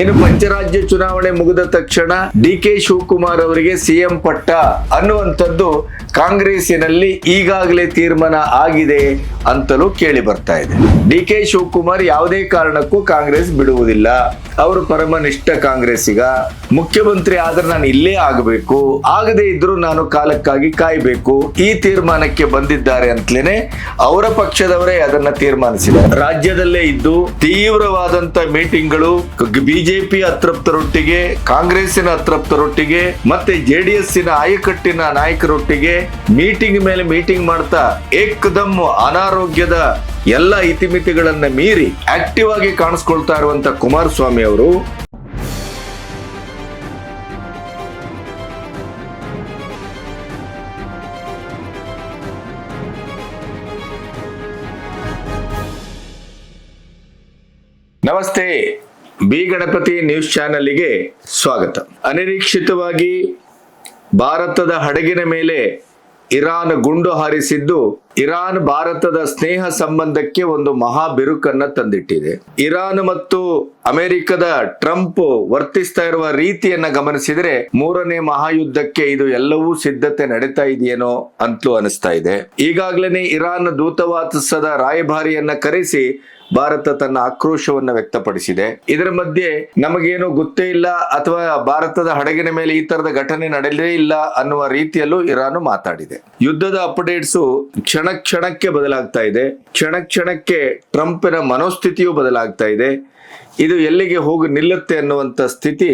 ಇನ್ನು ಪಂಚರಾಜ್ಯ ಚುನಾವಣೆ ಮುಗಿದ ತಕ್ಷಣ ಡಿ.ಕೆ. ಶಿವಕುಮಾರ್ ಅವರಿಗೆ ಸಿಎಂ ಪಟ್ಟ ಅನ್ನುವಂಥದ್ದು ಕಾಂಗ್ರೆಸ್ಸಿನಲ್ಲಿ ಈಗಾಗಲೇ ತೀರ್ಮಾನ ಆಗಿದೆ ಅಂತಲೂ ಕೇಳಿ ಬರ್ತಾ ಇದೆ. ಡಿ.ಕೆ. ಶಿವಕುಮಾರ್ ಯಾವುದೇ ಕಾರಣಕ್ಕೂ ಕಾಂಗ್ರೆಸ್ ಬಿಡುವುದಿಲ್ಲ, ಅವರು ಪರಮನಿಷ್ಠ ಕಾಂಗ್ರೆಸ್ಸಿಗ, ಮುಖ್ಯಮಂತ್ರಿ ಆದ್ರೆ ನಾನು ಇಲ್ಲೇ ಆಗಬೇಕು, ಆಗದೇ ಇದ್ರೂ ನಾನು ಕಾಲಕ್ಕಾಗಿ ಕಾಯಬೇಕು, ಈ ತೀರ್ಮಾನಕ್ಕೆ ಬಂದಿದ್ದಾರೆ ಅಂತಲೇನೆ ಅವರ ಪಕ್ಷದವರೇ ಅದನ್ನ ತೀರ್ಮಾನಿಸಿದ್ದಾರೆ. ರಾಜ್ಯದಲ್ಲೇ ಇದ್ದು ತೀವ್ರವಾದಂತ ಮೀಟಿಂಗ್ಗಳು ಬಿಜೆಪಿ ಅತೃಪ್ತರೊಟ್ಟಿಗೆ, ಕಾಂಗ್ರೆಸ್ಸಿನ ಅತೃಪ್ತರೊಟ್ಟಿಗೆ ಮತ್ತೆ ಜೆಡಿಎಸ್ಸಿನ ಆಯಕಟ್ಟಿನ ನಾಯಕರೊಟ್ಟಿಗೆ ಮೀಟಿಂಗ್ ಮೇಲೆ ಮೀಟಿಂಗ್ ಮಾಡ್ತಾ ಏಕದಮ್ ಅನಾರೋಗ್ಯದ ಎಲ್ಲ ಇತಿಮಿತಿಗಳನ್ನ ಮೀರಿ ಆಕ್ಟಿವ್ ಆಗಿ ಕಾಣಿಸ್ಕೊಳ್ತಾ ಇರುವಂತ ಕುಮಾರಸ್ವಾಮಿ ಅವರು ನಮಸ್ತೆ, ಬಿ ಗಣಪತಿ ನ್ಯೂಸ್ ಚಾನೆಲ್ಗೆ ಸ್ವಾಗತ. ಅನಿರೀಕ್ಷಿತವಾಗಿ ಭಾರತದ ಹಡಗಿನ ಮೇಲೆ ಇರಾನ್ ಗುಂಡು ಹಾರಿಸಿದ್ದು ಇರಾನ್ ಭಾರತದ ಸ್ನೇಹ ಸಂಬಂಧಕ್ಕೆ ಒಂದು ಮಹಾ ಬಿರುಕನ್ನ ತಂದಿಟ್ಟಿದೆ. ಇರಾನ್ ಮತ್ತು ಅಮೆರಿಕದ ಟ್ರಂಪ್ ವರ್ತಿಸ್ತಾ ಇರುವ ರೀತಿಯನ್ನ ಗಮನಿಸಿದರೆ ಮೂರನೇ ಮಹಾಯುದ್ಧಕ್ಕೆ ಇದು ಎಲ್ಲವೂ ಸಿದ್ಧತೆ ನಡೀತಾ ಇದೆಯೇನೋ ಅಂತಲೂ ಅನಿಸ್ತಾ ಇದೆ. ಈಗಾಗಲೇ ಇರಾನ್ ದೂತಾವಾಸದ ರಾಯಭಾರಿಯನ್ನ ಕರೆಸಿ ಭಾರತ ತನ್ನ ಆಕ್ರೋಶವನ್ನ ವ್ಯಕ್ತಪಡಿಸಿದೆ. ಇದರ ಮಧ್ಯೆ ನಮಗೇನು ಗೊತ್ತೇ ಇಲ್ಲ ಅಥವಾ ಭಾರತದ ಹಡಗಿನ ಮೇಲೆ ಈ ತರದ ಘಟನೆ ನಡೆಯಲೇ ಇಲ್ಲ ಅನ್ನುವ ರೀತಿಯಲ್ಲೂ ಇರಾನ್ ಮಾತಾಡಿದೆ. ಯುದ್ಧದ ಅಪ್ಡೇಟ್ಸ್ ಕ್ಷಣಕ್ಕೆ ಬದಲಾಗ್ತಾ ಇದೆ. ಕ್ಷಣಕ್ಕೆ ಟ್ರಂಪಿನ ಮನೋಸ್ಥಿತಿಯೂ ಬದಲಾಗ್ತಾ ಇದೆ. ಇದು ಎಲ್ಲಿಗೆ ಹೋಗಿ ನಿಲ್ಲುತ್ತೆ ಅನ್ನುವಂಥ ಸ್ಥಿತಿ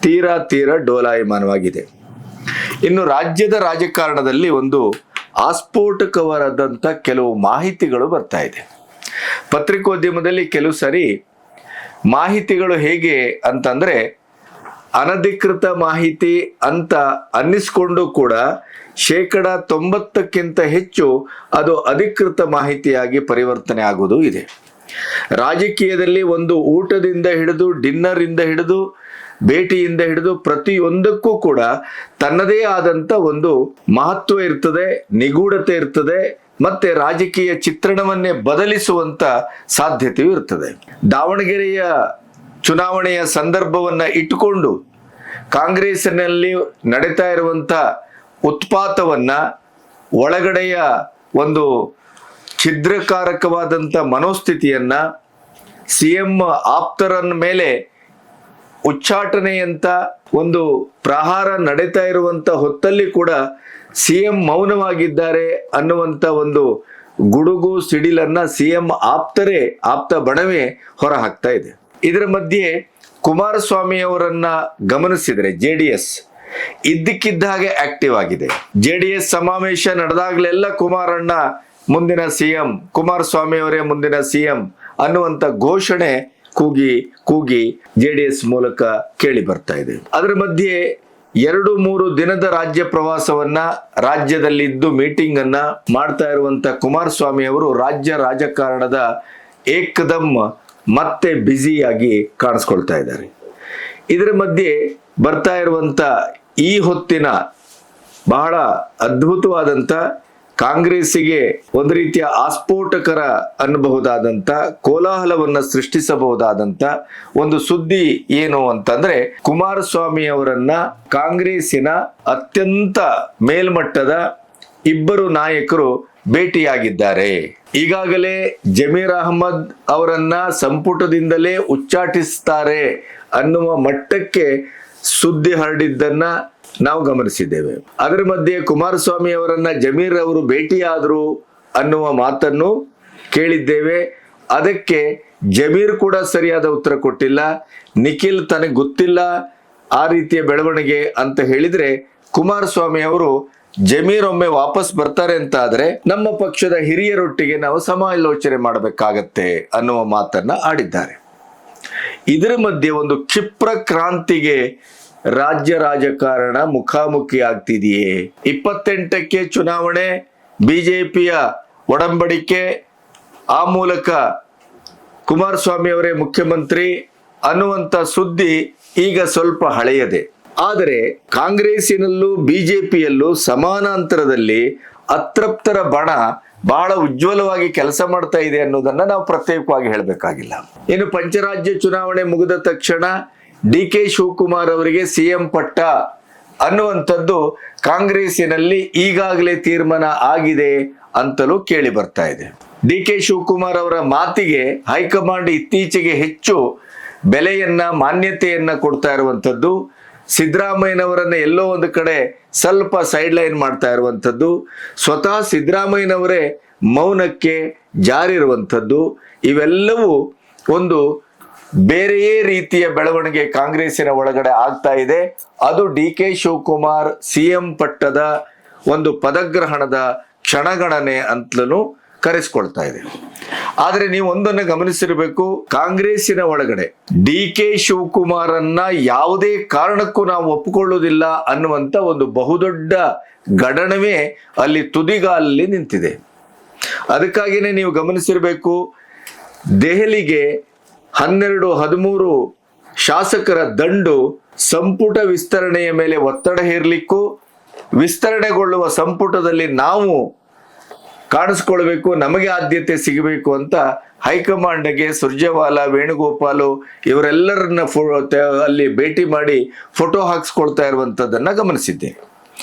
ತೀರಾ ಡೋಲಾಯಮಾನವಾಗಿದೆ. ಇನ್ನು ರಾಜ್ಯದ ರಾಜಕಾರಣದಲ್ಲಿ ಒಂದು ಆಸ್ಫೋಟಕವಾದಂಥ ಕೆಲವು ಮಾಹಿತಿಗಳು ಬರ್ತಾ ಇದೆ. ಪತ್ರಿಕೋದ್ಯಮದಲ್ಲಿ ಕೆಲವು ಸರಿ ಮಾಹಿತಿಗಳು ಹೇಗೆ ಅಂತಂದ್ರೆ ಅನಧಿಕೃತ ಮಾಹಿತಿ ಅಂತ ಅನ್ನಿಸ್ಕೊಂಡು ಕೂಡ 90%ಕ್ಕಿಂತ ಹೆಚ್ಚು ಅದು ಅಧಿಕೃತ ಮಾಹಿತಿಯಾಗಿ ಪರಿವರ್ತನೆ ಆಗುವುದು ಇದೆ. ರಾಜಕೀಯದಲ್ಲಿ ಒಂದು ಊಟದಿಂದ ಹಿಡಿದು ಡಿನ್ನರ್ ಇಂದ ಹಿಡಿದು ಭೇಟಿಯಿಂದ ಹಿಡಿದು ಪ್ರತಿಯೊಂದಕ್ಕೂ ಕೂಡ ತನ್ನದೇ ಆದಂತ ಒಂದು ಮಹತ್ವ ಇರ್ತದೆ, ನಿಗೂಢತೆ ಇರ್ತದೆ, ಮತ್ತೆ ರಾಜಕೀಯ ಚಿತ್ರಣವನ್ನೇ ಬದಲಿಸುವಂತ ಸಾಧ್ಯತೆಯೂ ಇರ್ತದೆ. ದಾವಣಗೆರೆಯ ಚುನಾವಣೆಯ ಸಂದರ್ಭವನ್ನ ಇಟ್ಟುಕೊಂಡು ಕಾಂಗ್ರೆಸ್ಸಿನಲ್ಲಿ ನಡೀತಾ ಇರುವಂತ ಉತ್ಪಾತವನ್ನ, ಒಳಗಡೆಯ ಒಂದು ಛಿದ್ರಕಾರಕವಾದಂಥ ಮನೋಸ್ಥಿತಿಯನ್ನ, ಸಿಎಂ ಆಪ್ತರನ್ನ ಮೇಲೆ ಉಚ್ಚಾಟನೆಯಂತ ಒಂದು ಪ್ರಹಾರ ನಡೀತಾ ಇರುವಂತ ಹೊತ್ತಲ್ಲಿ ಕೂಡ ಸಿಎಂ ಮೌನವಾಗಿದ್ದಾರೆ ಅನ್ನುವಂತ ಒಂದು ಗುಡುಗು ಸಿಡಿಲನ್ನ ಸಿಎಂ ಆಪ್ತ ಬಣವೇ ಹೊರ ಹಾಕ್ತಾ ಇದೆ. ಇದರ ಮಧ್ಯೆ ಕುಮಾರಸ್ವಾಮಿ ಅವರನ್ನ ಗಮನಿಸಿದರೆ ಜೆಡಿಎಸ್ ಇದ್ದಕ್ಕಿದ್ದ ಹಾಗೆ ಆಕ್ಟಿವ್ ಆಗಿದೆ. ಜೆಡಿಎಸ್ ಸಮಾವೇಶ ನಡೆದಾಗಲೆಲ್ಲ ಕುಮಾರಣ್ಣ ಮುಂದಿನ ಸಿಎಂ, ಕುಮಾರಸ್ವಾಮಿ ಅವರೇ ಮುಂದಿನ ಸಿಎಂ ಅನ್ನುವಂತ ಘೋಷಣೆ ಕೂಗಿ ಜೆಡಿಎಸ್ ಮೂಲಕ ಕೇಳಿ ಬರ್ತಾ ಇದೆ. ಅದರ ಮಧ್ಯೆ 2-3 ದಿನದ ರಾಜ್ಯ ಪ್ರವಾಸವನ್ನ, ರಾಜ್ಯದಲ್ಲಿದ್ದು ಮೀಟಿಂಗ್ ಅನ್ನ ಮಾಡ್ತಾ ಇರುವಂತ ಕುಮಾರಸ್ವಾಮಿ ಅವರು ರಾಜ್ಯ ರಾಜಕಾರಣದ ಏಕದಮ್ ಮತ್ತೆ ಬ್ಯುಸಿಯಾಗಿ ಕಾಣಿಸ್ಕೊಳ್ತಾ ಇದ್ದಾರೆ. ಇದರ ಮಧ್ಯೆ ಬರ್ತಾ ಇರುವಂತ ಈ ಹೊತ್ತಿನ ಬಹಳ ಅದ್ಭುತವಾದಂತ ಕಾಂಗ್ರೆಸ್ಸಿಗೆ ಒಂದು ರೀತಿಯ ಆಸ್ಫೋಟಕರ ಅನ್ನಬಹುದಾದಂತ, ಕೋಲಾಹಲವನ್ನ ಸೃಷ್ಟಿಸಬಹುದಾದಂತ ಒಂದು ಸುದ್ದಿ ಏನು ಅಂತಂದ್ರೆ ಕುಮಾರಸ್ವಾಮಿ ಅವರನ್ನ ಕಾಂಗ್ರೆಸ್ಸಿನ ಅತ್ಯಂತ ಮೇಲ್ಮಟ್ಟದ ಇಬ್ಬರು ನಾಯಕರು ಭೇಟಿಯಾಗಿದ್ದಾರೆ. ಈಗಾಗಲೇ ಜಮೀರ್ ಅಹಮದ್ ಅವರನ್ನ ಸಂಪುಟದಿಂದಲೇ ಉಚ್ಚಾಟಿಸ್ತಾರೆ ಅನ್ನುವ ಮಟ್ಟಕ್ಕೆ ಸುದ್ದಿ ಹರಡಿದ್ದನ್ನ ನಾವು ಗಮನಿಸಿದ್ದೇವೆ. ಅದರ ಮಧ್ಯೆ ಕುಮಾರಸ್ವಾಮಿ ಅವರನ್ನ ಜಮೀರ್ ಅವರು ಭೇಟಿಯಾದರು ಅನ್ನುವ ಮಾತನ್ನು ಕೇಳಿದ್ದೇವೆ. ಅದಕ್ಕೆ ಜಮೀರ್ ಕೂಡ ಸರಿಯಾದ ಉತ್ತರ ಕೊಟ್ಟಿಲ್ಲ. ನಿಖಿಲ್ ತನಗೆ ಗೊತ್ತಿಲ್ಲ ಆ ರೀತಿಯ ಬೆಳವಣಿಗೆ ಅಂತ ಹೇಳಿದ್ರೆ, ಕುಮಾರಸ್ವಾಮಿ ಅವರು ಜಮೀರ್ ಒಮ್ಮೆ ವಾಪಸ್ ಬರ್ತಾರೆ ಅಂತ ಆದ್ರೆ ನಮ್ಮ ಪಕ್ಷದ ಹಿರಿಯರೊಟ್ಟಿಗೆ ನಾವು ಸಮಾಲೋಚನೆ ಮಾಡಬೇಕಾಗತ್ತೆ ಅನ್ನುವ ಮಾತನ್ನ ಆಡಿದ್ದಾರೆ. ಇದರ ಮಧ್ಯೆ ಒಂದು ಕ್ಷಿಪ್ರ ಕ್ರಾಂತಿಗೆ ರಾಜ್ಯ ರಾಜಕಾರಣ ಮುಖಾಮುಖಿ ಆಗ್ತಿದೆಯೇ. 28ಕ್ಕೆ ಚುನಾವಣೆ, ಬಿಜೆಪಿಯ ಒಡಂಬಡಿಕೆ, ಆ ಮೂಲಕ ಕುಮಾರಸ್ವಾಮಿ ಅವರೇ ಮುಖ್ಯಮಂತ್ರಿ ಅನ್ನುವಂತ ಸುದ್ದಿ ಈಗ ಸ್ವಲ್ಪ ಹಳೆಯದೆ. ಆದರೆ ಕಾಂಗ್ರೆಸ್ಸಿನಲ್ಲೂ ಬಿಜೆಪಿಯಲ್ಲೂ ಸಮಾನಾಂತರದಲ್ಲಿ ಅತೃಪ್ತರ ಬಣ ಬಹಳ ಉಜ್ವಲವಾಗಿ ಕೆಲಸ ಮಾಡ್ತಾ ಇದೆ ಅನ್ನೋದನ್ನ ನಾವು ಪ್ರತ್ಯೇಕವಾಗಿ ಹೇಳಬೇಕಾಗಿಲ್ಲ. ಇನ್ನು ಪಂಚರಾಜ್ಯ ಚುನಾವಣೆ ಮುಗಿದ ತಕ್ಷಣ DK ಶಿವಕುಮಾರ್ ಅವರಿಗೆ CM ಪಟ್ಟ ಅನ್ನುವಂಥದ್ದು ಕಾಂಗ್ರೆಸ್ಸಿನಲ್ಲಿ ಈಗಾಗಲೇ ತೀರ್ಮಾನ ಆಗಿದೆ ಅಂತಲೂ ಕೇಳಿ ಬರ್ತಾ ಇದೆ. DK ಶಿವಕುಮಾರ್ ಅವರ ಮಾತಿಗೆ ಹೈಕಮಾಂಡ್ ಇತ್ತೀಚೆಗೆ ಹೆಚ್ಚು ಬೆಲೆಯನ್ನ ಮಾನ್ಯತೆಯನ್ನ ಕೊಡ್ತಾ ಇರುವಂಥದ್ದು, ಸಿದ್ದರಾಮಯ್ಯನವರನ್ನ ಎಲ್ಲೋ ಒಂದು ಕಡೆ ಸ್ವಲ್ಪ ಸೈಡ್ ಲೈನ್ ಮಾಡ್ತಾ ಇರುವಂಥದ್ದು, ಸ್ವತಃ ಸಿದ್ದರಾಮಯ್ಯನವರೇ ಮೌನಕ್ಕೆ ಜಾರಿರುವಂಥದ್ದು, ಇವೆಲ್ಲವೂ ಒಂದು ಬೇರೆಯೇ ರೀತಿಯ ಬೆಳವಣಿಗೆ ಕಾಂಗ್ರೆಸ್ಸಿನ ಒಳಗಡೆ ಆಗ್ತಾ ಇದೆ. ಅದು DK ಶಿವಕುಮಾರ್ CM ಪಟ್ಟದ ಒಂದು ಪದಗ್ರಹಣದ ಕ್ಷಣಗಣನೆ ಅಂತಲೂ ಕರೆಸ್ಕೊಳ್ತಾ ಇದೆ. ಆದ್ರೆ ನೀವು ಒಂದನ್ನು ಗಮನಿಸಿರಬೇಕು, ಕಾಂಗ್ರೆಸ್ಸಿನ ಒಳಗಡೆ DK ಶಿವಕುಮಾರನ್ನ ಯಾವುದೇ ಕಾರಣಕ್ಕೂ ನಾವು ಒಪ್ಪಿಕೊಳ್ಳುವುದಿಲ್ಲ ಅನ್ನುವಂತ ಒಂದು ಬಹುದೊಡ್ಡ ಗಡಣವೇ ಅಲ್ಲಿ ತುದಿಗಾಲಲ್ಲಿ ನಿಂತಿದೆ. ಅದಕ್ಕಾಗಿಯೇ ನೀವು ಗಮನಿಸಿರಬೇಕು, ದೆಹಲಿಗೆ 12-13 ಶಾಸಕರ ದಂಡು ಸಂಪುಟ ವಿಸ್ತರಣೆಯ ಮೇಲೆ ಒತ್ತಡ ಹೇರಲಿಕ್ಕೂ, ವಿಸ್ತರಣೆಗೊಳ್ಳುವ ಸಂಪುಟದಲ್ಲಿ ನಾವು ಕಾಣಿಸ್ಕೊಳ್ಬೇಕು, ನಮಗೆ ಆದ್ಯತೆ ಸಿಗಬೇಕು ಅಂತ ಹೈಕಮಾಂಡ್ಗೆ ಸುರ್ಜೇವಾಲಾ, ವೇಣುಗೋಪಾಲು ಇವರೆಲ್ಲರನ್ನ ಅಲ್ಲಿ ಭೇಟಿ ಮಾಡಿ ಫೋಟೋ ಹಾಕ್ಸ್ಕೊಳ್ತಾ ಇರುವಂತದ್ದನ್ನ ಗಮನಿಸಿದ್ದೆ.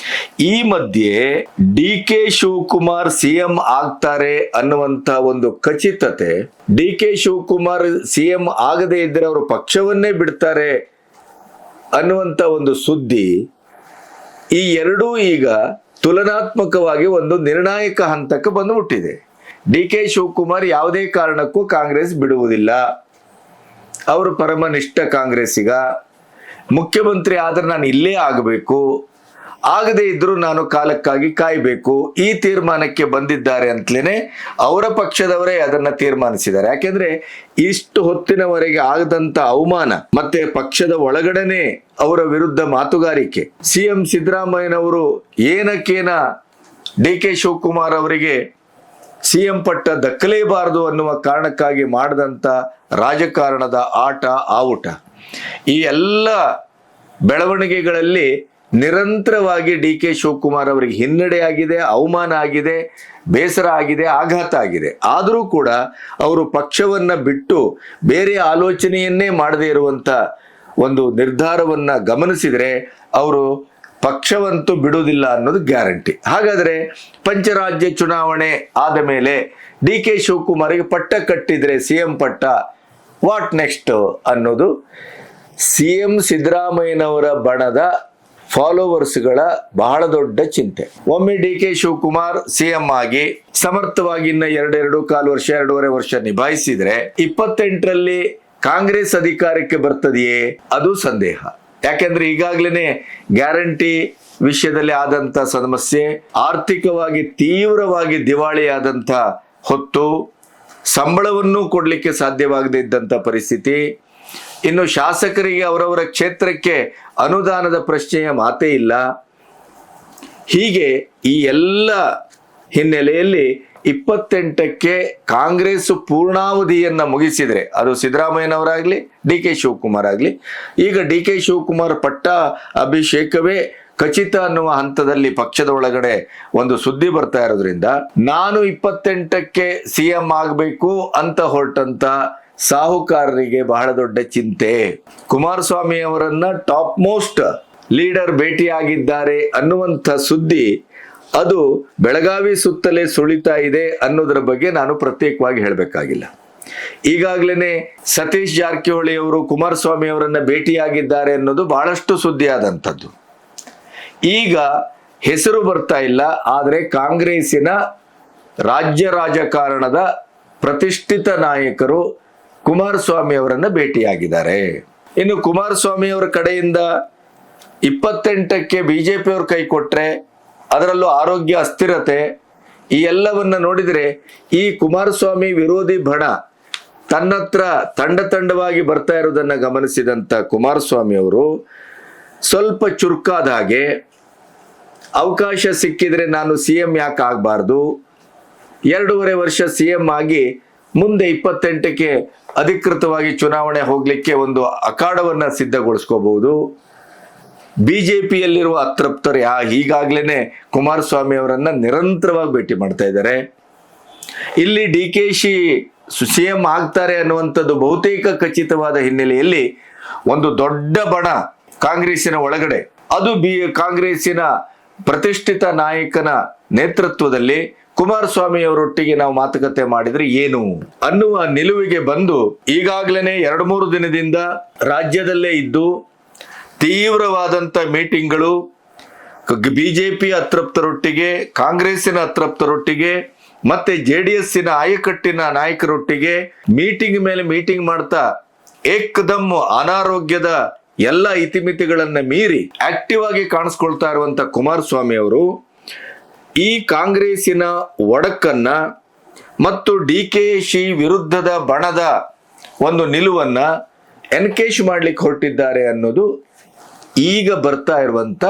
ಈ ಮಧ್ಯೆ DK ಶಿವಕುಮಾರ್ CM ಆಗ್ತಾರೆ ಅನ್ನುವಂತ ಒಂದು ಖಚಿತತೆ, DK ಶಿವಕುಮಾರ್ CM ಆಗದೇ ಇದ್ರೆ ಅವರು ಪಕ್ಷವನ್ನೇ ಬಿಡ್ತಾರೆ ಅನ್ನುವಂತ ಒಂದು ಸುದ್ದಿ, ಈ ಎರಡೂ ಈಗ ತುಲನಾತ್ಮಕವಾಗಿ ಒಂದು ನಿರ್ಣಾಯಕ ಹಂತಕ್ಕೆ ಬಂದುಬಿಟ್ಟಿದೆ. DK ಶಿವಕುಮಾರ್ ಯಾವುದೇ ಕಾರಣಕ್ಕೂ ಕಾಂಗ್ರೆಸ್ ಬಿಡುವುದಿಲ್ಲ, ಅವರು ಪರಮನಿಷ್ಠ ಕಾಂಗ್ರೆಸ್ಸಿಗ, ಮುಖ್ಯಮಂತ್ರಿ ಆದ್ರೆ ನಾನು ಇಲ್ಲೇ ಆಗಬೇಕು, ಆಗದೇ ಇದ್ರೂ ನಾನು ಕಾಲಕ್ಕಾಗಿ ಕಾಯಬೇಕು, ಈ ತೀರ್ಮಾನಕ್ಕೆ ಬಂದಿದ್ದಾರೆ ಅಂತಲೇ ಅವರ ಪಕ್ಷದವರೇ ಅದನ್ನ ತೀರ್ಮಾನಿಸಿದ್ದಾರೆ. ಯಾಕೆಂದ್ರೆ ಇಷ್ಟು ಹೊತ್ತಿನವರೆಗೆ ಆಗದಂತ ಅವಮಾನ ಮತ್ತೆ ಪಕ್ಷದ ಒಳಗಡೆನೆ ಅವರ ವಿರುದ್ಧ ಮಾತುಗಾರಿಕೆ, CM ಸಿದ್ದರಾಮಯ್ಯನವರು ಏನಕ್ಕೇನ DK ಶಿವಕುಮಾರ್ ಅವರಿಗೆ CM ಪಟ್ಟ ದಕ್ಕಲೇಬಾರದು ಅನ್ನುವ ಕಾರಣಕ್ಕಾಗಿ ಮಾಡಿದಂತ ರಾಜಕಾರಣದ ಆಟ ಆವುಟ, ಈ ಎಲ್ಲ ಬೆಳವಣಿಗೆಗಳಲ್ಲಿ ನಿರಂತರವಾಗಿ DK ಶಿವಕುಮಾರ್ ಅವರಿಗೆ ಹಿನ್ನಡೆ ಆಗಿದೆ, ಅವಮಾನ ಆಗಿದೆ, ಬೇಸರ ಆಗಿದೆ, ಆಘಾತ ಆಗಿದೆ. ಆದರೂ ಕೂಡ ಅವರು ಪಕ್ಷವನ್ನ ಬಿಟ್ಟು ಬೇರೆ ಆಲೋಚನೆಯನ್ನೇ ಮಾಡದೇ ಇರುವಂತ ಒಂದು ನಿರ್ಧಾರವನ್ನ ಗಮನಿಸಿದರೆ ಅವರು ಪಕ್ಷವಂತೂ ಬಿಡುವುದಿಲ್ಲ ಅನ್ನೋದು ಗ್ಯಾರಂಟಿ. ಹಾಗಾದ್ರೆ ಪಂಚರಾಜ್ಯ ಚುನಾವಣೆ ಆದ ಮೇಲೆ DK ಶಿವಕುಮಾರ್ಗೆ ಪಟ್ಟ ಕಟ್ಟಿದ್ರೆ CM ಪಟ್ಟ, ವಾಟ್ ನೆಕ್ಸ್ಟ್ ಅನ್ನೋದು CM ಸಿದ್ದರಾಮಯ್ಯನವರ ಬಣದ ಫಾಲೋವರ್ಸ್ಗಳ ಬಹಳ ದೊಡ್ಡ ಚಿಂತೆ. ಒಮ್ಮೆ DK ಶಿವಕುಮಾರ್ CM ಆಗಿ ಸಮರ್ಥವಾಗಿ ಇನ್ನ 2.25 ವರ್ಷ ನಿಭಾಯಿಸಿದ್ರೆ 28ರಲ್ಲಿ ಕಾಂಗ್ರೆಸ್ ಅಧಿಕಾರಕ್ಕೆ ಬರ್ತದೆಯೇ ಅದು ಸಂದೇಹ. ಯಾಕೆಂದ್ರೆ ಈಗಾಗ್ಲೇನೆ ಗ್ಯಾರಂಟಿ ವಿಷಯದಲ್ಲಿ ಆದಂತ ಸಮಸ್ಯೆ, ಆರ್ಥಿಕವಾಗಿ ತೀವ್ರವಾಗಿ ದಿವಾಳಿಯಾದಂತ ಹೊತ್ತು, ಸಂಬಳವನ್ನೂ ಕೊಡ್ಲಿಕ್ಕೆ ಸಾಧ್ಯವಾಗದೇ ಇದ್ದಂತ ಪರಿಸ್ಥಿತಿ, ಇನ್ನು ಶಾಸಕರಿಗೆ ಅವರವರ ಕ್ಷೇತ್ರಕ್ಕೆ ಅನುದಾನದ ಪ್ರಶ್ನೆಯ ಮಾತೇ ಇಲ್ಲ. ಹೀಗೆ ಈ ಎಲ್ಲ ಹಿನ್ನೆಲೆಯಲ್ಲಿ 28ಕ್ಕೆ ಕಾಂಗ್ರೆಸ್ ಪೂರ್ಣಾವಧಿಯನ್ನ ಮುಗಿಸಿದ್ರೆ, ಅದು ಸಿದ್ದರಾಮಯ್ಯನವರಾಗ್ಲಿ DK ಶಿವಕುಮಾರ್ ಆಗ್ಲಿ, ಈಗ DK ಶಿವಕುಮಾರ್ ಪಟ್ಟ ಅಭಿಷೇಕವೇ ಖಚಿತ ಅನ್ನುವ ಹಂತದಲ್ಲಿ ಪಕ್ಷದ ಒಳಗಡೆ ಒಂದು ಸುದ್ದಿ ಬರ್ತಾ ಇರೋದ್ರಿಂದ, ನಾನು 28ಕ್ಕೆ CM ಆಗಬೇಕು ಅಂತ ಹೊರಟಂತ ಸಾಹುಕಾರರಿಗೆ ಬಹಳ ದೊಡ್ಡ ಚಿಂತೆ. ಕುಮಾರಸ್ವಾಮಿ ಅವರನ್ನ ಟಾಪ್ ಮೋಸ್ಟ್ ಲೀಡರ್ ಭೇಟಿಯಾಗಿದ್ದಾರೆ ಅನ್ನುವಂಥ ಸುದ್ದಿ ಅದು ಬೆಳಗಾವಿ ಸುತ್ತಲೇ ಸುಳಿತಾ ಇದೆ ಅನ್ನೋದರ ಬಗ್ಗೆ ನಾನು ಪ್ರತ್ಯೇಕವಾಗಿ ಹೇಳಬೇಕಾಗಿಲ್ಲ. ಈಗಾಗಲೇ ಸತೀಶ್ ಜಾರಕಿಹೊಳಿ ಅವರು ಕುಮಾರಸ್ವಾಮಿ ಅವರನ್ನ ಭೇಟಿಯಾಗಿದ್ದಾರೆ ಅನ್ನೋದು ಬಹಳಷ್ಟು ಸುದ್ದಿ ಆದಂಥದ್ದು. ಈಗ ಹೆಸರು ಬರ್ತಾ ಇಲ್ಲ, ಆದರೆ ಕಾಂಗ್ರೆಸ್ಸಿನ ರಾಜ್ಯ ರಾಜಕಾರಣದ ಪ್ರತಿಷ್ಠಿತ ನಾಯಕರು ಕುಮಾರಸ್ವಾಮಿ ಅವರನ್ನ ಭೇಟಿಯಾಗಿದ್ದಾರೆ. ಇನ್ನು ಕುಮಾರಸ್ವಾಮಿ ಅವರ ಕಡೆಯಿಂದ 28ಕ್ಕೆ BJP ಅವರು ಕೈ ಕೊಟ್ರೆ, ಅದರಲ್ಲೂ ಆರೋಗ್ಯ ಅಸ್ಥಿರತೆ, ಈ ಎಲ್ಲವನ್ನ ನೋಡಿದರೆ ಈ ಕುಮಾರಸ್ವಾಮಿ ವಿರೋಧಿ ಬಣ ತನ್ನತ್ರ ತಂಡವಾಗಿ ಬರ್ತಾ ಇರೋದನ್ನ ಗಮನಿಸಿದಂತ ಕುಮಾರಸ್ವಾಮಿ ಅವರು ಸ್ವಲ್ಪ ಚುರುಕಾದ ಹಾಗೆ, ಅವಕಾಶ ಸಿಕ್ಕಿದ್ರೆ ನಾನು CM ಯಾಕೆ ಆಗಬಾರ್ದು, 2.5 ವರ್ಷ CM ಆಗಿ ಮುಂದೆ 28ಕ್ಕೆ ಅಧಿಕೃತವಾಗಿ ಚುನಾವಣೆ ಹೋಗ್ಲಿಕ್ಕೆ ಒಂದು ಅಖಾಡವನ್ನ ಸಿದ್ಧಗೊಳಿಸ್ಕೋಬಹುದು, ಬಿಜೆಪಿಯಲ್ಲಿರುವ ಅತೃಪ್ತರು ಈಗಾಗ್ಲೇನೆ ಕುಮಾರಸ್ವಾಮಿ ಅವರನ್ನ ನಿರಂತರವಾಗಿ ಭೇಟಿ ಮಾಡ್ತಾ ಇದ್ದಾರೆ. ಇಲ್ಲಿ DK-ಶಿ CM ಆಗ್ತಾರೆ ಅನ್ನುವಂಥದ್ದು ಬಹುತೇಕ ಖಚಿತವಾದ ಹಿನ್ನೆಲೆಯಲ್ಲಿ ಒಂದು ದೊಡ್ಡ ಬಣ ಕಾಂಗ್ರೆಸ್ಸಿನ ಒಳಗಡೆ, ಅದು ಕಾಂಗ್ರೆಸ್ಸಿನ ಪ್ರತಿಷ್ಠಿತ ನಾಯಕನ ನೇತೃತ್ವದಲ್ಲಿ ಕುಮಾರಸ್ವಾಮಿ ಅವರೊಟ್ಟಿಗೆ ನಾವು ಮಾತುಕತೆ ಮಾಡಿದ್ರೆ ಏನು ಅನ್ನುವ ನಿಲುವಿಗೆ ಬಂದು ಈಗಾಗಲೇ 2-3 ದಿನದಿಂದ ರಾಜ್ಯದಲ್ಲೇ ಇದ್ದು ತೀವ್ರವಾದಂಥ ಮೀಟಿಂಗ್ಗಳು ಬಿಜೆಪಿ ಅತೃಪ್ತರೊಟ್ಟಿಗೆ, ಕಾಂಗ್ರೆಸ್ಸಿನ ಅತೃಪ್ತರೊಟ್ಟಿಗೆ ಮತ್ತೆ JDS-ನ ಆಯಕಟ್ಟಿನ ನಾಯಕರೊಟ್ಟಿಗೆ ಮೀಟಿಂಗ್ ಮೇಲೆ ಮೀಟಿಂಗ್ ಮಾಡ್ತಾ ಏಕದಮ್ ಅನಾರೋಗ್ಯದ ಎಲ್ಲ ಇತಿಮಿತಿಗಳನ್ನ ಮೀರಿ ಆಕ್ಟಿವ್ ಆಗಿ ಕಾಣಿಸ್ಕೊಳ್ತಾ ಇರುವಂತ ಕುಮಾರಸ್ವಾಮಿ ಅವರು ಈ ಕಾಂಗ್ರೆಸ್ಸಿನ ಒಡಕನ್ನ ಮತ್ತು DK-ಶಿ ವಿರುದ್ಧದ ಬಣದ ಒಂದು ನಿಲುವನ್ನ ಎನ್ಕೇಶ್ ಮಾಡ್ಲಿಕ್ಕೆ ಹೊರಟಿದ್ದಾರೆ ಅನ್ನೋದು ಈಗ ಬರ್ತಾ ಇರುವಂತ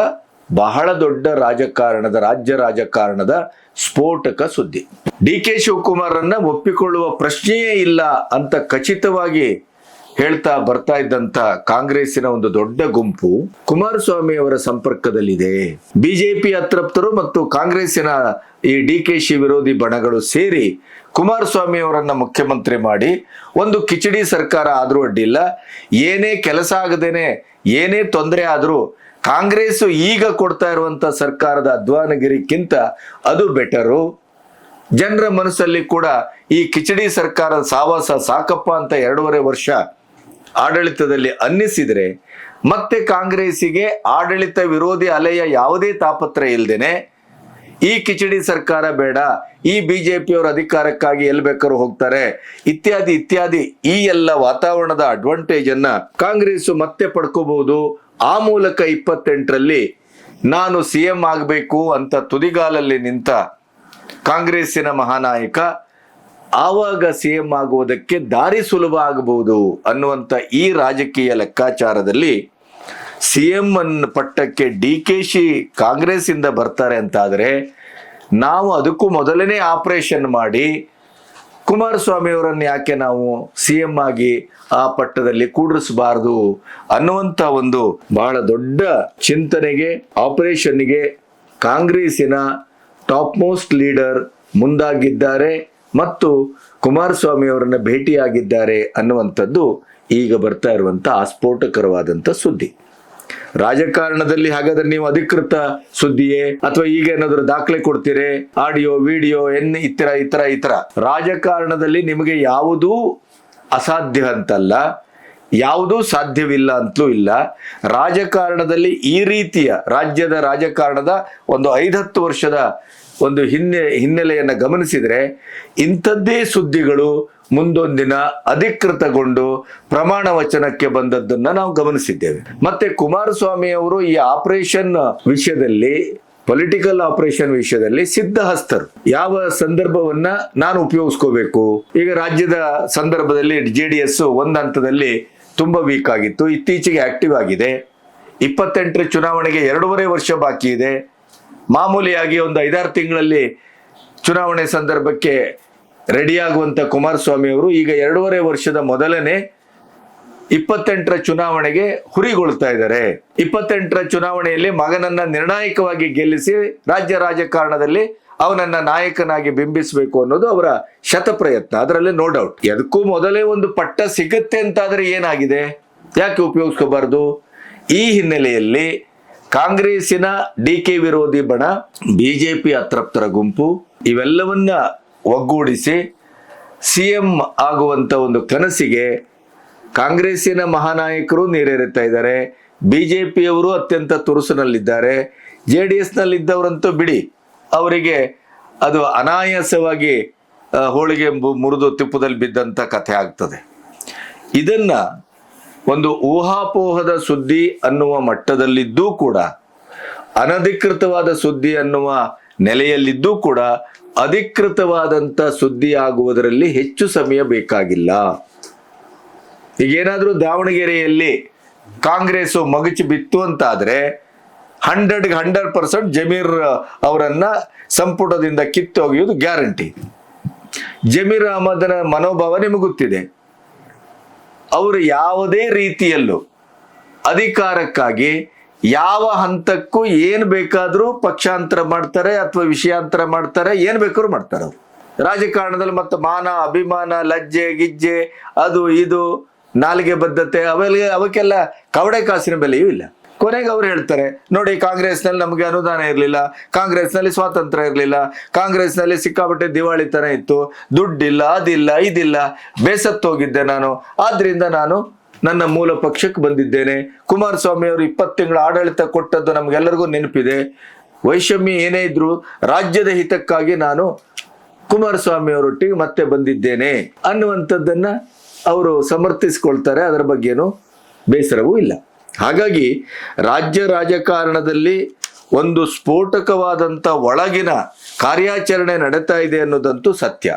ಬಹಳ ದೊಡ್ಡ ರಾಜ್ಯ ರಾಜಕಾರಣದ ಸ್ಫೋಟಕ ಸುದ್ದಿ. DK ಶಿವಕುಮಾರನ್ನ ಒಪ್ಪಿಕೊಳ್ಳುವ ಪ್ರಶ್ನೆಯೇ ಇಲ್ಲ ಅಂತ ಖಚಿತವಾಗಿ ಹೇಳ್ತಾ ಬರ್ತಾ ಇದ್ದಂತ ಕಾಂಗ್ರೆಸ್ಸಿನ ಒಂದು ದೊಡ್ಡ ಗುಂಪು ಕುಮಾರಸ್ವಾಮಿ ಅವರ ಸಂಪರ್ಕದಲ್ಲಿದೆ. ಬಿಜೆಪಿ ಅತೃಪ್ತರು ಮತ್ತು ಕಾಂಗ್ರೆಸ್ಸಿನ ಈ DK-ಶಿ ವಿರೋಧಿ ಬಣಗಳು ಸೇರಿ ಕುಮಾರಸ್ವಾಮಿ ಅವರನ್ನ ಮುಖ್ಯಮಂತ್ರಿ ಮಾಡಿ ಒಂದು ಕಿಚಡಿ ಸರ್ಕಾರ ಆದ್ರೂ ಅಡ್ಡಿಲ್ಲ, ಏನೇ ಕೆಲಸ ಆಗದೇನೆ ಏನೇ ತೊಂದರೆ ಆದ್ರೂ ಕಾಂಗ್ರೆಸ್ ಈಗ ಕೊಡ್ತಾ ಇರುವಂತ ಸರ್ಕಾರದ ಅಧ್ವಾನಗಿರಿಕ್ಕಿಂತ ಅದು ಬೆಟರು. ಜನರ ಮನಸ್ಸಲ್ಲಿ ಕೂಡ ಈ ಕಿಚಡಿ ಸರ್ಕಾರದ ಸಾವಾಸ ಸಾಕಪ್ಪ ಅಂತ 2.5 ವರ್ಷ ಆಡಳಿತದಲ್ಲಿ ಅನ್ನಿಸಿದ್ರೆ ಮತ್ತೆ ಕಾಂಗ್ರೆಸ್ಸಿಗೆ ಆಡಳಿತ ವಿರೋಧಿ ಅಲೆಯ ಯಾವುದೇ ತಾಪತ್ರ ಇಲ್ದೇನೆ ಈ ಕಿಚಡಿ ಸರ್ಕಾರ ಬೇಡ, ಈ ಬಿಜೆಪಿಯವರು ಅಧಿಕಾರಕ್ಕಾಗಿ ಎಲ್ಲಿ ಬೇಕಾದ್ರೂ ಹೋಗ್ತಾರೆ ಇತ್ಯಾದಿ ಇತ್ಯಾದಿ ಈ ಎಲ್ಲ ವಾತಾವರಣದ ಅಡ್ವಾಂಟೇಜ್ ಅನ್ನ ಕಾಂಗ್ರೆಸ್ ಮತ್ತೆ ಪಡ್ಕೋಬಹುದು. ಆ ಮೂಲಕ 28ರಲ್ಲಿ ನಾನು CM ಆಗಬೇಕು ಅಂತ ತುದಿಗಾಲಲ್ಲಿ ನಿಂತ ಕಾಂಗ್ರೆಸ್ಸಿನ ಮಹಾನಾಯಕ ಆವಾಗ CM ಆಗುವುದಕ್ಕೆ ದಾರಿ ಸುಲಭ ಆಗಬಹುದು ಅನ್ನುವಂಥ ಈ ರಾಜಕೀಯ ಲೆಕ್ಕಾಚಾರದಲ್ಲಿ CM ಪಟ್ಟಕ್ಕೆ DK-ಶಿ ಕಾಂಗ್ರೆಸ್ ಇಂದ ಬರ್ತಾರೆ ಅಂತಾದರೆ ನಾವು ಅದಕ್ಕೂ ಮೊದಲನೇ ಆಪರೇಷನ್ ಮಾಡಿ ಕುಮಾರಸ್ವಾಮಿ ಅವರನ್ನು ಯಾಕೆ ನಾವು CM ಆಗಿ ಆ ಪಟ್ಟದಲ್ಲಿ ಕೂಡಿಸಬಾರದು ಅನ್ನುವಂಥ ಒಂದು ಬಹಳ ದೊಡ್ಡ ಚಿಂತನೆಗೆ, ಆಪರೇಷನ್ಗೆ ಕಾಂಗ್ರೆಸ್ಸಿನ ಟಾಪ್ ಮೋಸ್ಟ್ ಲೀಡರ್ ಮುಂದಾಗಿದ್ದಾರೆ ಮತ್ತು ಕುಮಾರಸ್ವಾಮಿ ಅವರನ್ನ ಭೇಟಿಯಾಗಿದ್ದಾರೆ ಅನ್ನುವಂಥದ್ದು ಈಗ ಬರ್ತಾ ಇರುವಂತ ಆಸ್ಫೋಟಕರವಾದಂತ ಸುದ್ದಿ. ರಾಜಕಾರಣದಲ್ಲಿ ಹಾಗಾದ್ರೆ ನೀವು ಅಧಿಕೃತ ಸುದ್ದಿಯೇ ಅಥವಾ ಈಗ ಏನಾದ್ರು ದಾಖಲೆ ಕೊಡ್ತೀರಿ, ಆಡಿಯೋ ವಿಡಿಯೋ ಇತರ ರಾಜಕಾರಣದಲ್ಲಿ ನಿಮಗೆ ಯಾವುದೂ ಅಸಾಧ್ಯ ಅಂತಲ್ಲ, ಯಾವುದೂ ಸಾಧ್ಯವಿಲ್ಲ ಅಂತಲೂ ಇಲ್ಲ. ರಾಜಕಾರಣದಲ್ಲಿ ಈ ರೀತಿಯ ರಾಜ್ಯದ ರಾಜಕಾರಣದ ಒಂದು 5-10 ವರ್ಷದ ಒಂದು ಹಿನ್ನೆಲೆಯನ್ನು ಗಮನಿಸಿದ್ರೆ ಇಂಥದ್ದೇ ಸುದ್ದಿಗಳು ಮುಂದೊಂದಿನ ಅಧಿಕೃತಗೊಂಡು ಪ್ರಮಾಣ ವಚನಕ್ಕೆ ಬಂದದ್ದನ್ನ ನಾವು ಗಮನಿಸಿದ್ದೇವೆ. ಮತ್ತೆ ಕುಮಾರಸ್ವಾಮಿ ಅವರು ಈ ಆಪರೇಷನ್ ವಿಷಯದಲ್ಲಿ, ಪೊಲಿಟಿಕಲ್ ಆಪರೇಷನ್ ವಿಷಯದಲ್ಲಿ ಸಿದ್ಧಹಸ್ತರು. ಯಾವ ಸಂದರ್ಭವನ್ನ ನಾನು ಉಪಯೋಗಿಸ್ಕೋಬೇಕು, ಈಗ ರಾಜ್ಯದ ಸಂದರ್ಭದಲ್ಲಿ JDS ಒಂದು ಹಂತದಲ್ಲಿ ತುಂಬಾ ವೀಕ್ ಆಗಿತ್ತು, ಇತ್ತೀಚೆಗೆ ಆಕ್ಟಿವ್ ಆಗಿದೆ. 28ರ ಚುನಾವಣೆಗೆ 2.5 ವರ್ಷ ಬಾಕಿ ಇದೆ. ಮಾಮೂಲಿಯಾಗಿ ಒಂದು 5-6 ತಿಂಗಳಲ್ಲಿ ಚುನಾವಣೆ ಸಂದರ್ಭಕ್ಕೆ ರೆಡಿಯಾಗುವಂತ ಕುಮಾರಸ್ವಾಮಿ ಅವರು ಈಗ 2.5 ವರ್ಷದ ಮೊದಲನೇ 28ರ ಚುನಾವಣೆಗೆ ಹುರಿಗೊಳ್ತಾ ಇದ್ದಾರೆ. 28ರ ಚುನಾವಣೆಯಲ್ಲಿ ಮಗನನ್ನ ನಿರ್ಣಾಯಕವಾಗಿ ಗೆಲ್ಲಿಸಿ ರಾಜ್ಯ ರಾಜಕಾರಣದಲ್ಲಿ ಅವನನ್ನ ನಾಯಕನಾಗಿ ಬಿಂಬಿಸಬೇಕು ಅನ್ನೋದು ಅವರ ಶತಪ್ರಯತ್ನ, ಅದರಲ್ಲಿ ನೋ ಡೌಟ್. ಅದಕ್ಕೂ ಮೊದಲೇ ಒಂದು ಪಟ್ಟ ಸಿಗುತ್ತೆ ಅಂತಾದ್ರೆ ಏನಾಗಿದೆ, ಯಾಕೆ ಉಪಯೋಗಿಸ್ಕೋಬಾರ್ದು? ಈ ಹಿನ್ನೆಲೆಯಲ್ಲಿ ಕಾಂಗ್ರೆಸ್ಸಿನ DK ವಿರೋಧಿ ಬಣ, ಬಿಜೆಪಿ ಅತೃಪ್ತರ ಗುಂಪು ಇವೆಲ್ಲವನ್ನ ಒಗ್ಗೂಡಿಸಿ CM ಆಗುವಂತ ಒಂದು ಕನಸಿಗೆ ಕಾಂಗ್ರೆಸ್ಸಿನ ಮಹಾನಾಯಕರು ನೀರೇರುತ್ತಾ ಇದ್ದಾರೆ. ಬಿಜೆಪಿಯವರು ಅತ್ಯಂತ ತುರುಸಿನಲ್ಲಿದ್ದಾರೆ. JDS ನಲ್ಲಿದ್ದವರಂತೂ ಬಿಡಿ, ಅವರಿಗೆ ಅದು ಅನಾಯಾಸವಾಗಿ ಹೋಳಿಗೆ ಮುರಿದು ತಿಪ್ಪದಲ್ಲಿ ಬಿದ್ದಂತ ಕಥೆ ಆಗ್ತದೆ. ಇದನ್ನ ಒಂದು ಊಹಾಪೋಹದ ಸುದ್ದಿ ಅನ್ನುವ ಮಟ್ಟದಲ್ಲಿದ್ದೂ ಕೂಡ, ಅನಧಿಕೃತವಾದ ಸುದ್ದಿ ಅನ್ನುವ ನೆಲೆಯಲ್ಲಿದ್ದೂ ಕೂಡ ಅಧಿಕೃತವಾದಂತ ಸುದ್ದಿ ಆಗುವುದರಲ್ಲಿ ಹೆಚ್ಚು ಸಮಯ ಬೇಕಾಗಿಲ್ಲ. ಈಗೇನಾದ್ರೂ ದಾವಣಗೆರೆಯಲ್ಲಿ ಕಾಂಗ್ರೆಸ್ ಮಗುಚಿ ಬಿತ್ತು ಅಂತಾದ್ರೆ 100% ಜಮೀರ್ ಅವರನ್ನ ಸಂಪುಟದಿಂದ ಕಿತ್ತೊಗೆಯುವುದು ಗ್ಯಾರಂಟಿ. ಜಮೀರ್ ಅಹಮದನ ಮನೋಭಾವ ನಿಮಗೆ ಗೊತ್ತಿದೆ. ಅವರು ಯಾವುದೇ ರೀತಿಯಲ್ಲೂ ಅಧಿಕಾರಕ್ಕಾಗಿ ಯಾವ ಹಂತಕ್ಕೂ ಏನ್ ಬೇಕಾದ್ರೂ ಪಕ್ಷಾಂತರ ಮಾಡ್ತಾರೆ ಅಥವಾ ವಿಷಯಾಂತರ ಮಾಡ್ತಾರೆ, ಏನ್ ಬೇಕಾದ್ರೂ ಮಾಡ್ತಾರೆ ಅವ್ರು. ರಾಜಕಾರಣದಲ್ಲಿ ಮತ್ತೆ ಮಾನ ಅಭಿಮಾನ ಲಜ್ಜೆ ಗಿಜ್ಜೆ ಅದು ಇದು ನಾಲಿಗೆ ಬದ್ಧತೆ ಅವಕ್ಕೆಲ್ಲ ಕವಡೆ ಕಾಸಿನ ಬೆಲೆಯೂ ಇಲ್ಲ. ಕೊನೆಗೆ ಅವ್ರು ಹೇಳ್ತಾರೆ, ನೋಡಿ ಕಾಂಗ್ರೆಸ್ನಲ್ಲಿ ನಮಗೆ ಅನುದಾನ ಇರಲಿಲ್ಲ, ಕಾಂಗ್ರೆಸ್ನಲ್ಲಿ ಸ್ವಾತಂತ್ರ್ಯ ಇರಲಿಲ್ಲ, ಕಾಂಗ್ರೆಸ್ನಲ್ಲಿ ಸಿಕ್ಕಾಪಟ್ಟೆ ದಿವಾಳಿತನ ಇತ್ತು, ದುಡ್ಡಿಲ್ಲ ಅದಿಲ್ಲ ಇದಿಲ್ಲ, ಬೇಸತ್ತೋಗಿದ್ದೆ ನಾನು, ಆದ್ರಿಂದ ನಾನು ನನ್ನ ಮೂಲ ಪಕ್ಷಕ್ಕೆ ಬಂದಿದ್ದೇನೆ. ಕುಮಾರಸ್ವಾಮಿ ಅವರು 20 ತಿಂಗಳ ಆಡಳಿತ ಕೊಟ್ಟದ್ದು ನಮ್ಗೆಲ್ಲರಿಗೂ ನೆನಪಿದೆ. ವೈಷಮ್ಯ ಏನೇ ಇದ್ರು ರಾಜ್ಯದ ಹಿತಕ್ಕಾಗಿ ನಾನು ಕುಮಾರಸ್ವಾಮಿ ಅವರೊಟ್ಟಿಗೆ ಮತ್ತೆ ಬಂದಿದ್ದೇನೆ ಅನ್ನುವಂಥದ್ದನ್ನ ಅವರು ಸಮರ್ಥಿಸಿಕೊಳ್ತಾರೆ. ಅದರ ಬಗ್ಗೆನೂ ಬೇಸರವೂ ಇಲ್ಲ. ಹಾಗಾಗಿ ರಾಜ್ಯ ರಾಜಕಾರಣದಲ್ಲಿ ಒಂದು ಸ್ಫೋಟಕವಾದಂಥ ಒಳಗಿನ ಕಾರ್ಯಾಚರಣೆ ನಡೀತಾ ಇದೆ ಅನ್ನೋದಂತೂ ಸತ್ಯ.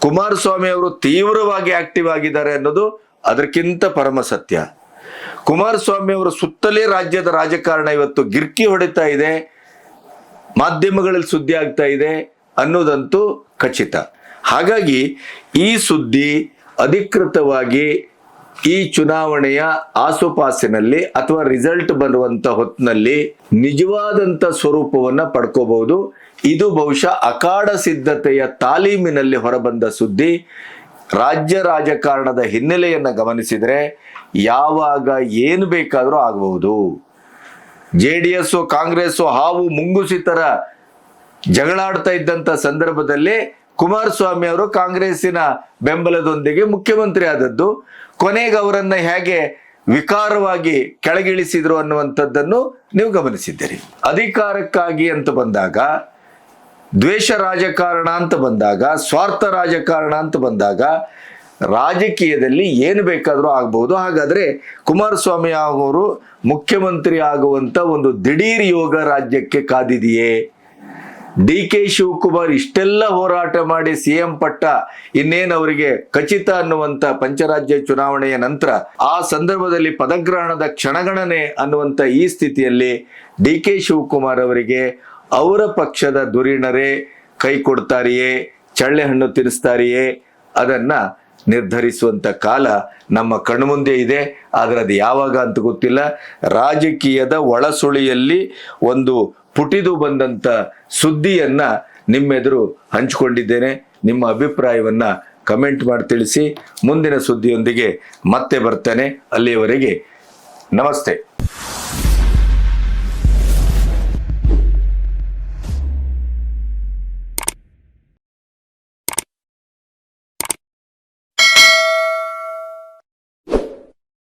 ಕುಮಾರಸ್ವಾಮಿ ಅವರು ತೀವ್ರವಾಗಿ ಆಕ್ಟಿವ್ ಆಗಿದ್ದಾರೆ ಅನ್ನೋದು ಅದಕ್ಕಿಂತ ಪರಮ ಸತ್ಯ. ಕುಮಾರಸ್ವಾಮಿ ಅವರ ಸುತ್ತಲೇ ರಾಜ್ಯದ ರಾಜಕಾರಣ ಇವತ್ತು ಗಿರ್ಕಿ ಹೊಡಿತಾ ಇದೆ, ಮಾಧ್ಯಮಗಳಲ್ಲಿ ಸುದ್ದಿ ಆಗ್ತಾ ಇದೆ ಅನ್ನೋದಂತೂ ಖಚಿತ. ಹಾಗಾಗಿ ಈ ಸುದ್ದಿ ಅಧಿಕೃತವಾಗಿ ಈ ಚುನಾವಣೆಯ ಆಸುಪಾಸಿನಲ್ಲಿ ಅಥವಾ ರಿಸಲ್ಟ್ ಬರುವಂತ ಹೊತ್ತಿನಲ್ಲಿ ನಿಜವಾದಂತ ಸ್ವರೂಪವನ್ನ ಪಡ್ಕೋಬಹುದು. ಇದು ಬಹುಶಃ ಅಖಾಡ ಸಿದ್ಧತೆಯ ತಾಲೀಮಿನಲ್ಲಿ ಹೊರಬಂದ ಸುದ್ದಿ. ರಾಜ್ಯ ರಾಜಕಾರಣದ ಹಿನ್ನೆಲೆಯನ್ನ ಗಮನಿಸಿದರೆ ಯಾವಾಗ ಏನು ಬೇಕಾದರೂ ಆಗಬಹುದು. JDS ಕಾಂಗ್ರೆಸ್ ಹಾವು ಮುಂಗುಸಿ ತರ ಜಗಳಾಡ್ತಾ ಇದ್ದಂತ ಸಂದರ್ಭದಲ್ಲಿ ಕುಮಾರಸ್ವಾಮಿ ಅವರು ಕಾಂಗ್ರೆಸ್ಸಿನ ಬೆಂಬಲದೊಂದಿಗೆ ಮುಖ್ಯಮಂತ್ರಿ ಆದದ್ದು, ಕೊನೆಗೆ ಅವರನ್ನ ಹೇಗೆ ವಿಕಾರವಾಗಿ ಕೆಳಗಿಳಿಸಿದ್ರು ಅನ್ನುವಂಥದ್ದನ್ನು ನೀವು ಗಮನಿಸಿದ್ದೀರಿ. ಅಧಿಕಾರಕ್ಕಾಗಿ ಅಂತ ಬಂದಾಗ, ದ್ವೇಷ ರಾಜಕಾರಣ ಅಂತ ಬಂದಾಗ, ಸ್ವಾರ್ಥ ರಾಜಕಾರಣ ಅಂತ ಬಂದಾಗ ರಾಜಕೀಯದಲ್ಲಿ ಏನು ಬೇಕಾದರೂ ಆಗಬಹುದು. ಹಾಗಾದ್ರೆ ಕುಮಾರಸ್ವಾಮಿ ಅವರು ಮುಖ್ಯಮಂತ್ರಿ ಆಗುವಂತ ಒಂದು ದಿಢೀರ್ ಯೋಗ ರಾಜ್ಯಕ್ಕೆ ಕಾದಿದೆಯೇ? DK ಶಿವಕುಮಾರ್ ಇಷ್ಟೆಲ್ಲ ಹೋರಾಟ ಮಾಡಿ CM ಪಟ್ಟ ಇನ್ನೇನು ಅವರಿಗೆ ಖಚಿತ ಅನ್ನುವಂತ ಪಂಚರಾಜ್ಯ ಚುನಾವಣೆಯ ನಂತರ ಆ ಸಂದರ್ಭದಲ್ಲಿ ಪದಗ್ರಹಣದ ಕ್ಷಣಗಣನೆ ಅನ್ನುವಂತ ಈ ಸ್ಥಿತಿಯಲ್ಲಿ DK ಶಿವಕುಮಾರ್ ಅವರಿಗೆ ಅವರ ಪಕ್ಷದ ಧುರೀಣರೇ ಕೈ ಕೊಡ್ತಾರೆಯೇ, ಚಳ್ಳೆ ಹಣ್ಣು ತಿನ್ನಿಸ್ತಾರೆಯೇ, ಅದನ್ನ ನಿರ್ಧರಿಸುವಂತ ಕಾಲ ನಮ್ಮ ಕಣ್ಮುಂದೆ ಇದೆ. ಆದ್ರೆ ಅದು ಯಾವಾಗ ಅಂತ ಗೊತ್ತಿಲ್ಲ. ರಾಜಕೀಯದ ಒಳಸುಳಿಯಲ್ಲಿ ಒಂದು ಪುಟಿದು ಬಂದಂತ ಸುದ್ದಿಯನ್ನ ನಿಮ್ಮೆದುರು ಹಂಚಿಕೊಂಡಿದ್ದೇನೆ. ನಿಮ್ಮ ಅಭಿಪ್ರಾಯವನ್ನ ಕಮೆಂಟ್ ಮಾಡಿ ತಿಳಿಸಿ. ಮುಂದಿನ ಸುದ್ದಿಯೊಂದಿಗೆ ಮತ್ತೆ ಬರ್ತೇನೆ. ಅಲ್ಲಿಯವರೆಗೆ ನಮಸ್ತೆ.